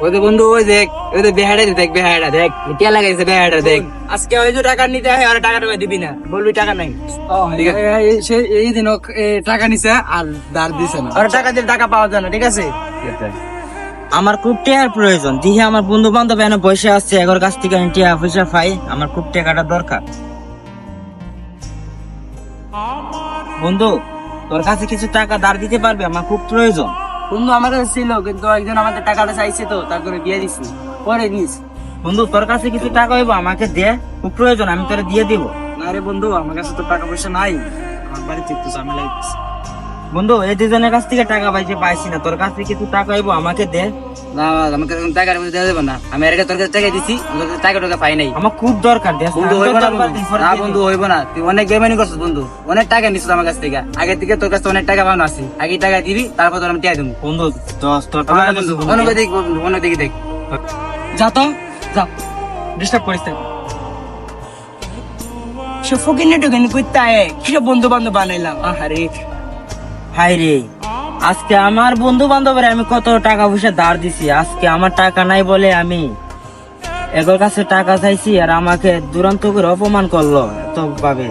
ওই যে বন্ধু ওই দেখ, ওই যে বেহাড়া দেখ, বেহাড়া দেখ, কে লাগাইছে বেহাড়া দেখ। আজকে ওই যে টাকা নিতে হয়, আর টাকা টাকা দিবি না, বলবি টাকা নাই। ঠিক আছে, এই দিন টাকা নিছে আর ধার দিছে না। আর টাকা দিলে টাকা পাওয়া যায় না, ঠিক আছে। আমার খুব টাকার প্রয়োজন, দিহে আমার বন্ধু বান্ধব এনে বসে আসছে, এগোর কাছ থেকে আমি টাকা পয়সা পাই, আমার খুব টাকাটা দরকার। বন্ধু, তোর কাছে কিছু টাকা ধার দিতে পারবে? আমার খুব প্রয়োজন। বন্ধু আমার কাছে ছিল, কিন্তু একজন আমাদের টাকাটা চাইছে, তো তার করে দিয়ে দিছি, পরে নিস। বন্ধু, তোর কাছে কিছু টাকা হইব, আমাকে দে, খুব প্রয়োজন, আমি তোরে দিয়ে দিব। না রে বন্ধু, আমার কাছে তো টাকা পয়সা নাই, আমার বাড়িতে একটু ঝামেলা হইতেছে। বন্ধু, এই দুজনের কাছ থেকে টাকা পাইছি না, তোর কাছে কিছু টাকা হইব, আমাকে দে। না, আমাকে টাকা দেওয়া যাবে না, আমি এর আগে তোর কাছে টাকা দিছি, তোর কাছে টাকা টাকা পাই নাই। আমার খুব দরকার, দে। বন্ধু হইব না, না বন্ধু হইব না, তুই অনেক বেমানি করছিস বন্ধু, অনেক টাকা নিছিস আমার কাছ থেকে, আগে থেকে তোর কাছে অনেক টাকা পাওয়া আছে, আগে টাকা দিবি, তারপর তোর আমি টাকা দেবো। বন্ধু, তোর অন্য দেখ বন্ধু, অন্য দিকে দেখ। যা তো যা, ডিস্টার্ব করিস না। সে ফকির নেটুকেন করতে আয়, কিসব বন্ধু বান্ধব বানাইলাম। আহারে হাই রে, আজকে আমার বন্ধু বান্ধবের আমি কত টাকা পয়সা ধার দিছি, আজকে আমার টাকা নাই বলে আমি এগোর কাছে টাকা চাইছি, আর আমাকে দুরন্ত করে অপমান করলো এত ভাবে।